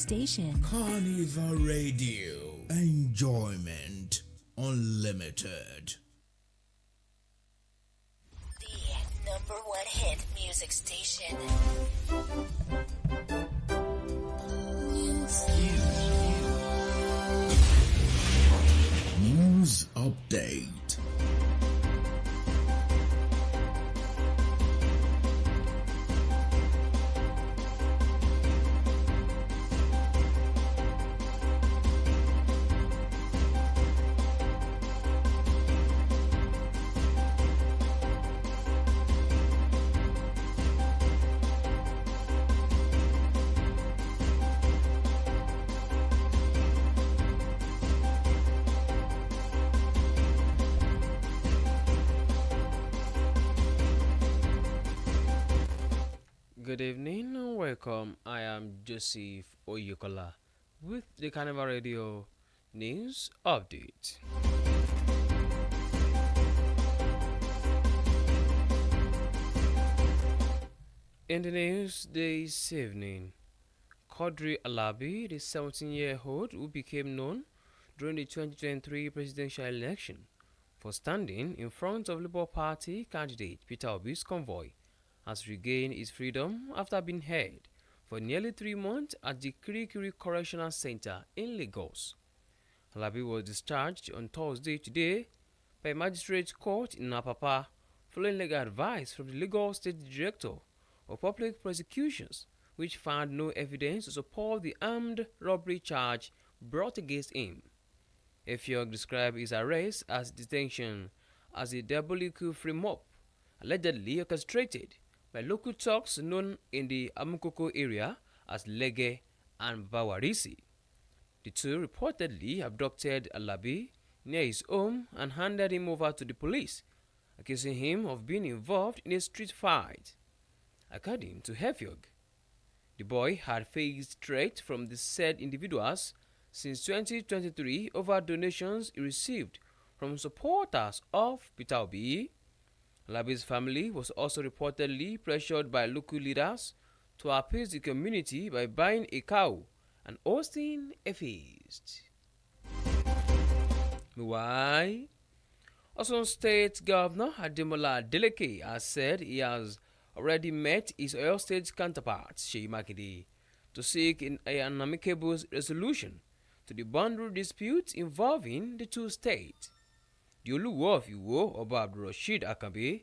Station. Carnival Radio. Enjoyment unlimited. The number one hit music station. News update. Good evening and welcome. I am Joseph Oyokola with the Carnival Radio News Update. In the news this evening, Quadri Alabi, the 17-year-old who became known during the 2023 presidential election for standing in front of Labour Party candidate Peter Obi's convoy, has regained his freedom after being held for nearly 3 months at the Kirikiri Correctional Center in Lagos. Alabi was discharged on Thursday today by Magistrate Court in Apapa following legal advice from the Lagos State Director of Public Prosecutions, which found no evidence to support the armed robbery charge brought against him. Efiog described his arrest as detention as a diabolical frame-up allegedly orchestrated by local thugs known in the Amukoko area as Lege and Bawarisi. The two reportedly abducted Alabi near his home and handed him over to the police, accusing him of being involved in a street fight. According to Efiog, the boy had faced threats from the said individuals since 2023 over donations he received from supporters of Peter Obi. Alabi's family was also reportedly pressured by local leaders to appease the community by buying a cow and hosting a feast. Meanwhile, Oyo State Governor Ademola Adeleke has said he has already met his Oyo State counterpart, Seyi Makinde, to seek an amicable resolution to the boundary dispute involving the two states. The Oluwo of Iwo, Oba Abdulrasheed Akanbe,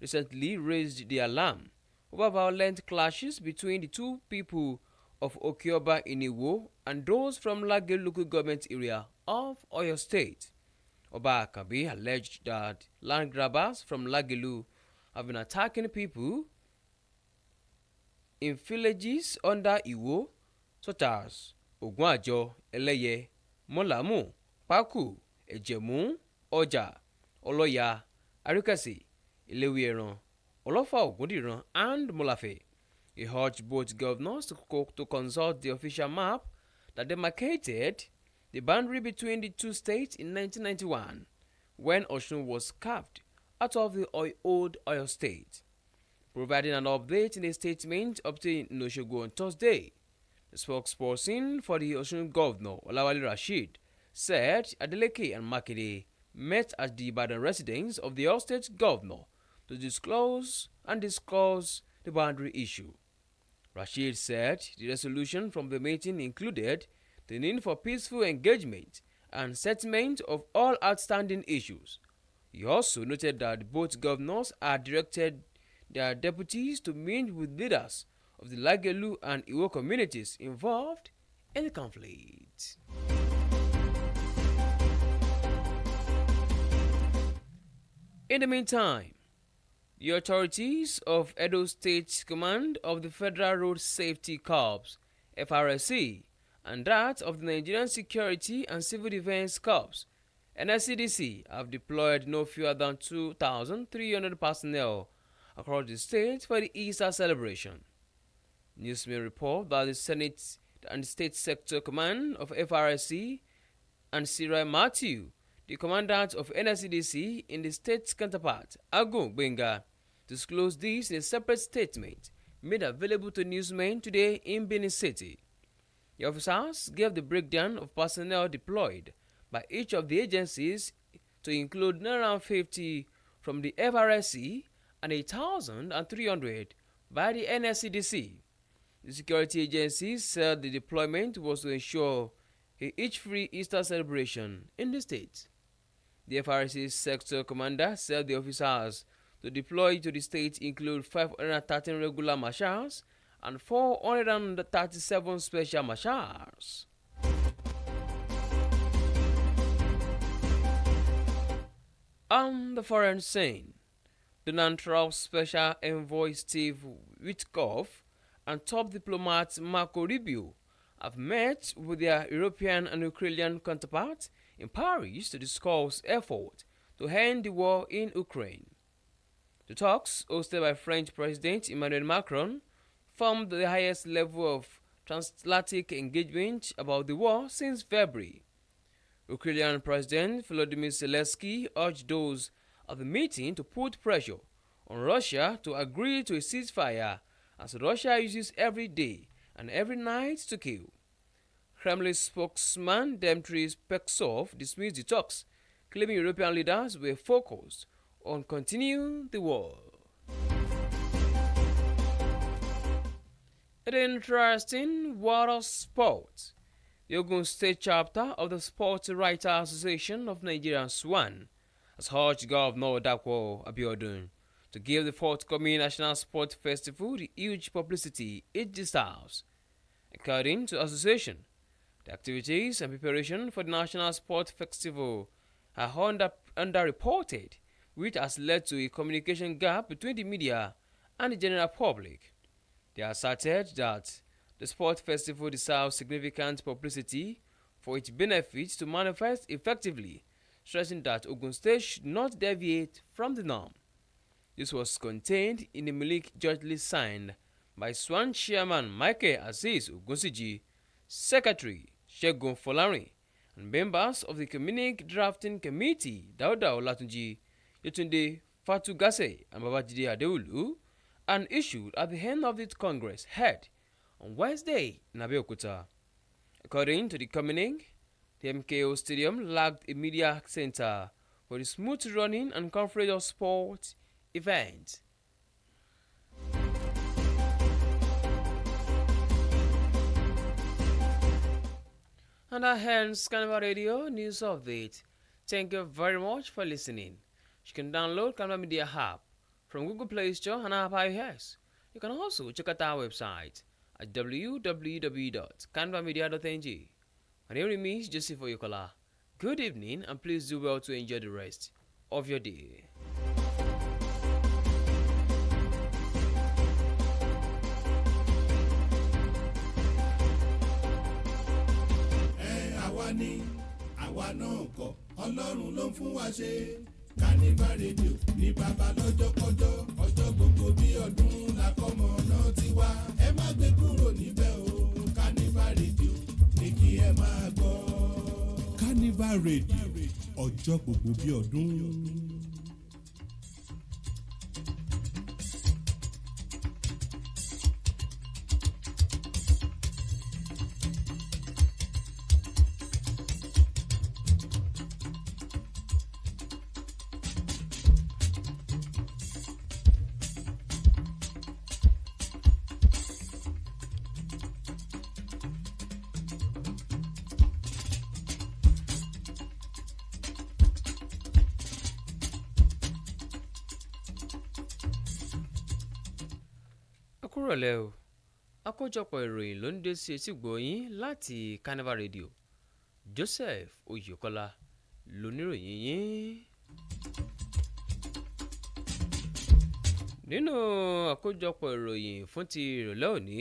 recently raised the alarm over violent clashes between the two people of Okioba in Iwo and those from Lagelu local government area of Oyo State. Oba Akanbe alleged that land grabbers from Lagelu have been attacking people in villages under Iwo, such as Ogunajo, Eleye, Molamu, Paku, Ejemu, Ọjà, Ọlọ́ya, Àríkàsì, Ìléwé-ẹran, Ọlọ́fà-Ògúndìran, and Molafe. He urged both governors to consult the official map that demarcated the boundary between the two states in 1991, when Osun was carved out of the old Oyo State. Providing an update in a statement obtained in Osogbo on Thursday, the spokesperson for the Osun governor, Olawale Rasheed, said Adeleke and Makinde met at the Ibadan residence of the Oyo State governor to disclose and discuss the boundary issue. Rashid said the resolution from the meeting included the need for peaceful engagement and settlement of all outstanding issues. He also noted that both governors had directed their deputies to meet with leaders of the Lagelu and Iwo communities involved in the conflict. In the meantime, the authorities of Edo State Command of the Federal Road Safety Corps (FRSC) and that of the Nigerian Security and Civil Defense Corps (NSCDC) have deployed no fewer than 2,300 personnel across the state for the Easter celebration. News may report that the Senate and State Sector Command of FRSC and Cyril Matthew, the commandant of NSCDC in the state's counterpart, Agun Gbenga, disclosed this in a separate statement made available to newsmen today in Benin City. The officers gave the breakdown of personnel deployed by each of the agencies to include 950 from the FRSC and 1,300 by the NSCDC. The security agencies said the deployment was to ensure a itch-free Easter celebration in the state. The FRSC sector commander said the officers to deploy to the state include 513 regular marshals and 437 special marshals. On the foreign scene, Donald Trump's special envoy Steve Witkoff and top diplomat Marco Rubio have met with their European and Ukrainian counterparts in Paris to discuss efforts to end the war in Ukraine. The talks, hosted by French President Emmanuel Macron, formed the highest level of transatlantic engagement about the war since February. Ukrainian President Volodymyr Zelensky urged those at the meeting to put pressure on Russia to agree to a ceasefire, as Russia uses every day and every night to kill. Kremlin spokesman Dmitry Peskov dismissed the talks, claiming European leaders were focused on continuing the war. An interesting world of sport. The Oyo State chapter of the Sports Writers Association of Nigeria (SWAN) has urged Governor Dapo Abiodun to give the forthcoming National Sport Festival the huge publicity it deserves. According to the association, the activities and preparation for the National Sport Festival are underreported, which has led to a communication gap between the media and the general public. They asserted that the sport festival deserves significant publicity for its benefits to manifest effectively, stressing that Ogun State should not deviate from the norm. This was contained in a Malik jointly signed by SWAN Chairman Michael Aziz Ogunsiji, Secretary Segun Folarin, and members of the Community Drafting Committee Dauda Olatunji, Yetunde Fatugase, and Babajide Adeolu, and issued at the end of the Congress held on Wednesday in Abeokuta. According to the communique, the MKO Stadium lacked a media center for the smooth running and coverage of sport events. And that ends Carnival Radio News Update. Thank you very much for listening. You can download Carnival Media app from Google Play Store and App iOS. You can also check out our website at www.carnivalmedia.ng. My name is Joseph Oyokola. Good evening, and please do well to enjoy the rest of your day. àwa náà kọ́ Ọlọ́run ló ń fún wa ṣe. Carnival Radio ní bàbá lọ́jọ́kọ́jọ́, ọjọ́ gbogbo bí ọdún làkọ́mọ náà ti wá. Ẹ má gbé kúrò níbẹ̀ o. Carnival Radio ní kí ẹ máa gbọ́. Carnival Radio, ọjọ́ gbogbo bí ọdún. Kúrọ̀lẹ́ o, àkójọpọ̀ ìròyìn ló ń dé sí etí gbọ̀nyìn láti Carnival Radio. Joseph Oyokola lóníròyìn yín. Nínú àkójọpọ̀ ìròyìn fún ti ìrọ̀lẹ́ òní,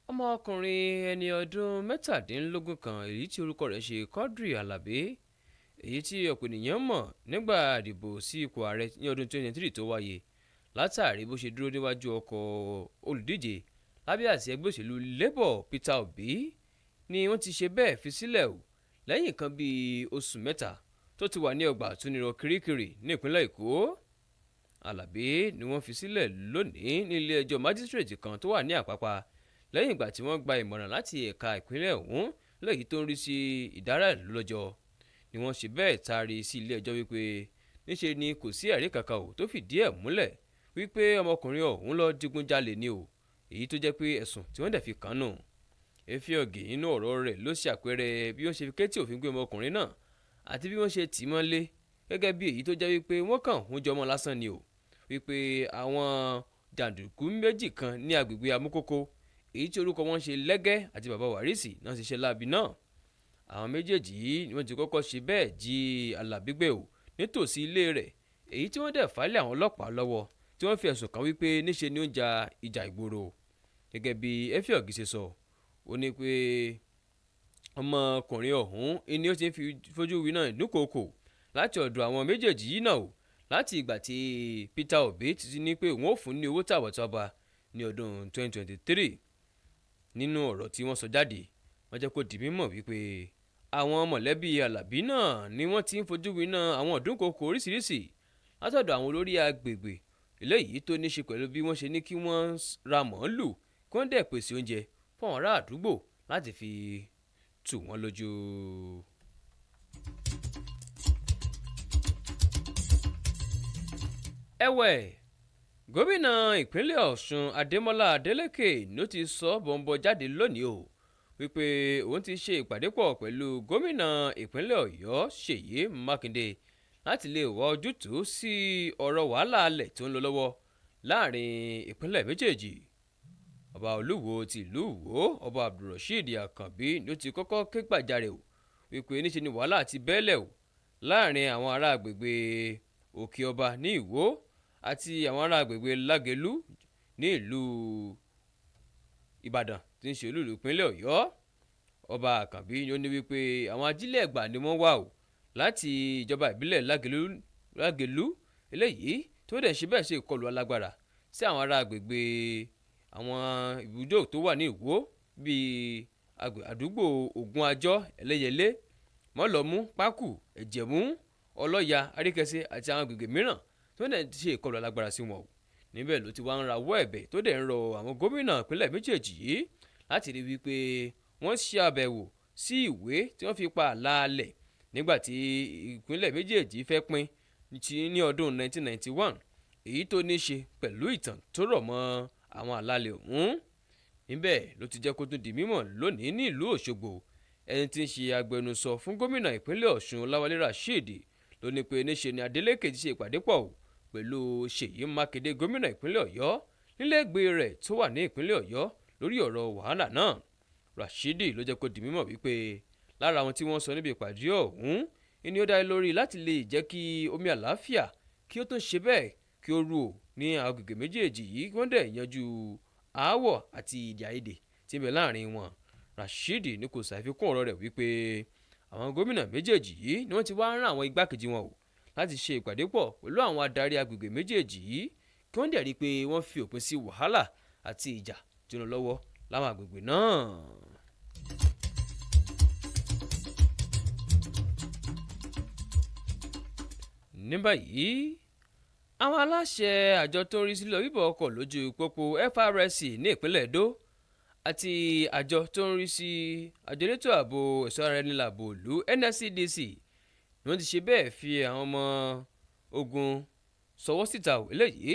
ọmọkùnrin ẹni ọdún 17 kan èyí tí orúkọ rẹ̀ ṣe Quadri Alabi, èyí tí ọ̀pọ̀ ènìyàn mọ̀ nígbà ìdìbò sí ipò ààrẹ ní ọdún 2023 tó wáyé látàrí bó ṣe dúró níwájú ọkọ̀ olùdíje lábẹ́ àsíá ẹgbẹ́ òṣèlú Labour Peter Obi, ni wọ́n ti ṣe bẹ́ẹ̀ fi sílẹ̀ o lẹ́yìn nǹkan bíi oṣù mẹ́ta tó ti wà ní ọgbà àtúnirọ̀ Kirikiri ní ìpínlẹ̀ Èkó. Alabi ni wọ́n fi sílẹ̀ lónìí ní ilé ẹjọ́ májísírèètì kan tó wà ní Àpápá lẹ́yìn ìgbà tí wọ́n gba ìmọ̀ràn láti ẹ̀ka ìpínlẹ̀ ọ̀hún lẹ́yìn tó ń rí sí ìdárà ìlú lọ́jọ́ ni wọ́n ṣe bẹ́ẹ̀ taari sí ilé ẹjọ́ wípé níṣe ni kò sí ẹ̀rí kankan ò tó fìdí ẹ̀ múlẹ̀ wípé ọmọkùnrin ọ̀hún lọ digunjalè ni o èyí tó jẹ́ pé ẹ̀sùn tí wọ́n dẹ̀ fi kàn án nù. Efeogi nínú ọ̀rọ̀ rẹ̀ ló ṣe àpẹẹrẹ bí wọ́n ṣe fi kétí òfin gbé ọmọkùnrin náà àti bí wọ́n ṣe tì í mọ́lé gẹ́gẹ́ bí èyí tó jẹ́ wípé wọ́n kàn ń jọmọ lásán ni o wípé àwọn jàǹdùkú méjì kan ní agbègbè Amúkókó èyí tí orúkọ wọn ṣe Lẹ́gẹ́ àti bàbá Wàrísì náà ṣiṣẹ́ láabi náà. Àwọn méjèèjì yìí ni wọ́n ti kọ́kọ́ ṣe bẹ́ẹ̀ jí Alábí gbé o nítòsí ilé rẹ̀ èyí tí wọ́n dẹ̀ fálẹ̀ àwọn ọlọ́pàá lọ́wọ́ tí wọ́n fi ẹ̀sùn kàn wípé níṣe ni ó ń ja ìjà ìgboro. Gẹ́gẹ́ bí Efeogi ṣe sọ ó ní pé ọmọkùnrin ọ̀hún ni ó ti ń fojú winá ìdúnkòokò láti ọ̀dọ̀ àwọn méjèèjì yìí náà o láti ìgbà tí Peter Obi ti ní pé òun ò fún ní owó tàbọ̀tàbà ní ọdún 2023. Nínú ọ̀rọ̀ tí wọ́n sọ jáde wọ́n jẹ́ kó di mímọ̀ wípé àwọn mọ̀lẹ́bí Alábí náà ni wọ́n ti ń fojú winá àwọn ìdúnkòokò oríṣiríṣi látọ̀dọ̀ àwọn olórí agbègbè eléyìí tó ní ṣe pẹ̀lú bí wọ́n ṣe ní kí wọ́n ra màálù kí wọ́n dẹ̀ pèsè oúnjẹ fún àwọn ará àdúgbò láti fi tù wọ́n lójú. Ẹ̀wẹ̀, gómìnà ìpínlẹ̀ Ọ̀ṣun Adémọ́lá Adélékè ló ti sọ bọ̀m̀bọ̀ jáde lónìí o wípé òun ti ṣe ìpàdé pọ̀ pẹ̀lú gómìnà ìpínlẹ̀ Ọ̀yọ́ Ṣèyí Mákindé láti lè wá ojútùú sí ọ̀rọ̀ wàhálà alẹ̀ tó ń lọ lọ́wọ́ láàrin ìpínlẹ̀ méjèèjì. Ọba Olúwo ti ìlú Ìwó Ọba Abdulrasheed Akànbí ló ti kọ́kọ́ ké gbàjarè o wípé níṣe ni wàhálà ti bẹ́lẹ̀ o láàrin àwọn ará agbègbè Òkè Ọba ní Ìwó àti àwọn ará agbègbè Lágelú ní ìlú Ìbàdàn tí ń ṣe olú ìlú ìpínlẹ̀ Ọ̀yọ́. Ọba Akànbí ló ní wípé àwọn ajílẹ̀ ẹ̀gbà ni wọ́n wà o láti ìjọba ìbílẹ̀ Lágelú eléyìí tó dẹ̀ ṣe bẹ́ẹ̀ ṣe ìkọlù alágbára sí àwọn ará agbègbè àwọn ibùdó tó wà ní Ìwó bíi àdúgbò Ògùn Àjọ Ẹlẹ́yẹlé Mọ́lọ́mú Pákù Ẹ̀jẹ̀mú Ọlọ́ya Aríkẹsẹ̀ àti àwọn agbègbè mìíràn tó dẹ̀ ṣe ìkọlù alágbára sí wọn o. Níbẹ̀ ló ti wá ń rawọ́ ẹ̀bẹ̀ tó dẹ̀ ń rọ àwọn gómìnà ìpínlẹ̀ méjèèjì yìí láti rí wípé wọ́n ṣe àbẹ̀wò sí ìwé tí wọ́n fi pa ààlà alẹ̀ nígbàtí ìpínlẹ̀ méjèèjì fẹ́ pín ní ọdún 1991 èyí tó ní ṣe pẹ̀lú ìtàn tó rọ̀ mọ́ àwọn àlàálẹ̀ ọ̀hún. Níbẹ̀ ló ti jẹ́ kó tún di mímọ̀ lónìí ní ìlú Òṣogbo ẹni tí ń ṣe agbẹnusọ fún gómìnà ìpínlẹ̀ Ọ̀ṣun Ọláwálé Rasheed ló ní pé níṣe ni Adeleke ti ṣe ìpàdé pọ̀ pẹ̀lú Ṣèyí Mákindé gómìnà ìpínlẹ̀ Ọ̀yọ́ nílẹ̀gbẹ́ rẹ̀ tó wà ní ìpínlẹ̀ Ọ̀yọ́ lórí ọ̀rọ̀ wàhálà náà. Rasheed ló jẹ́ kó di mímọ̀ wípé lára àwọn tí wọ́n sọ níbi ìpàdé ọ̀hún ni ó dá lórí láti lè jẹ́ kí omi àlàáfíà kí ó tún ṣe bẹ́ẹ̀ kí ó rú o ní agbègbè méjèèjì yìí wọ́n dẹ̀ yanjú aáwọ̀ àti ìdí àìyedè tí ń bẹ láàrin wọn. Rasheed ní kò ṣàfikún ọ̀rọ̀ rẹ̀ wípé àwọn gómìnà méjèèjì yìí ni wọ́n ti wá rán àwọn igbákejì wọn o láti ṣe ìpàdé pọ̀ pẹ̀lú àwọn adarí agbègbè méjèèjì yìí kí wọ́n dẹ̀ rí i pé wọ́n fi òpin sí wàhálà àti ìjà tí ó ń lọ lọ́wọ́ láwọn agbègbè náà. Ní báyìí àwọn aláṣẹ àjọ tó ń rí sí bíbọ̀ ọkọ̀ lójú pópó FRSC ní ìpínlẹ̀ Èdó àti àjọ tó ń rí sí àjọ elétò ààbò ẹ̀ṣọ́ ara ẹni làbò ìlú NSCDC ni wọ́n ti ṣe bẹ́ẹ̀ fi àwọn ọmọ ogun sọwọ́ síta eléyìí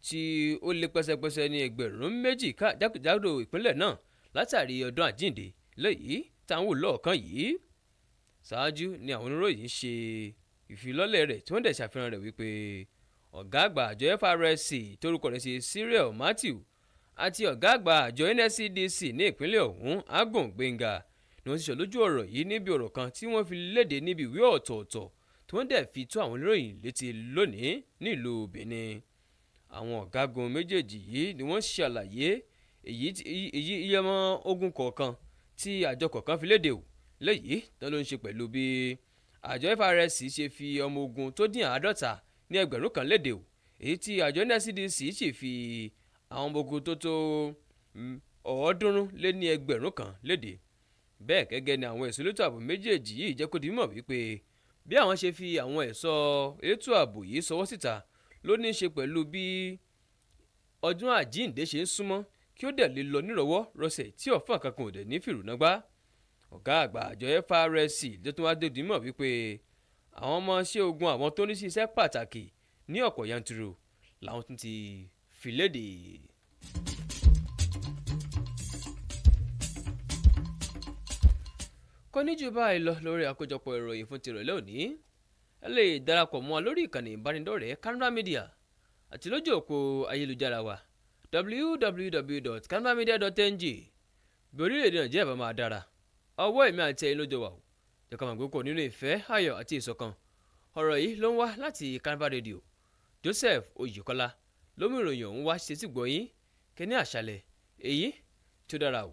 tí ó lé pẹ́sẹ́pẹ́sẹ́ ní 2,000 jákèjádò ìpínlẹ̀ náà látàrí ọdún àjíǹde eléyìí táwọn wò lọ́ọ̀kan yìí. Ṣáájú ni àwọn oníròyìn ṣe ìfilọ́lẹ̀ rẹ̀ tí wọ́n dẹ̀ ṣàfihàn rẹ̀ wípé ọ̀gá àgbà àjọ FRSC torúkọ rẹ̀ ṣe Cyril Matthew àti ọ̀gá àgbà àjọ NSCDC ní ìpínlẹ̀ ọ̀hún Agun Gbénga ni wọ́n ti sọ lójú ọ̀rọ̀ yìí níbi ọ̀rọ̀ kan tí wọ́n fi léde níbi ìwé ọ̀tọ̀ọ̀tọ̀ tí wọ́n dẹ̀ fi tó àwọn oníròyìn létí lónìí nílùú Benin. Àwọn ọ̀gágun méjèèjì yìí ni wọ́n ṣàlàyé iye ọmọ ogun kọ̀ọ̀kan tí àjọ kọ̀ọ̀kan fi léde o léyìí tó ló ń ṣe pẹ̀lú bí àjọ FRSC ṣe fi ọmọ ogun tó dín 50 ní 1,000 kan léde o èyí tí àjọ NSCDC sì fi àwọn ọmọ ogun tó tó 300 kan léde. Bẹ́ẹ̀ gẹ́gẹ́ ni àwọn ẹ̀ṣọ́ elétò ààbò méjèèjì yìí jẹ́ kó di mímọ̀ wípé bí àwọn ṣe fi àwọn ẹ̀ṣọ́ elétò ààbò yìí sọwọ́ síta ló ní í ṣe pẹ̀lú bí ọdún àjíǹde ṣe ń súnmọ́ kí kí ó dẹ̀ lè lọ nírọ̀wọ́ rọsẹ̀ tí ọ̀fọ̀ kankan ò dẹ̀ ní fìrùnà gbá. Ọ̀gá àgbà àjọ FRSC ló tún wá dòdì mọ̀ wípé àwọn ọmọ iṣẹ́ ogun àwọn tó ní sí iṣẹ́ pàtàkì ní ọ̀pọ̀ yanturu làwọn tún ti fi léde. Kò ní jù báyìí lọ lórí àkójọpọ̀ ìròyìn fún tìrọ̀lẹ́ òní. Ẹ lè darapọ̀ mọ́ lórí ìkànnì ìbánidọ́rẹ̀ẹ́ Carnival Media àti lójú òpó ayélujára wa www.carnivalmedia.ng. bí orílẹ̀-èdè Nàìjíríà bá máa dára, ọwọ́ èmi àti ẹ̀yin ló jọ wà ó. jẹ́ ká máa gbé pọ̀ nínú ìfẹ́, ayọ̀ àti ìṣọ̀kan. ọ̀rọ̀ yìí ló ń wá láti Carnival Radio. Joseph Oyèkọ́lá ló mú ìròyìn ọ̀hún wá ṣe sí gbọ́ yín kẹ́ ní àṣálẹ́ èyí tó dára o.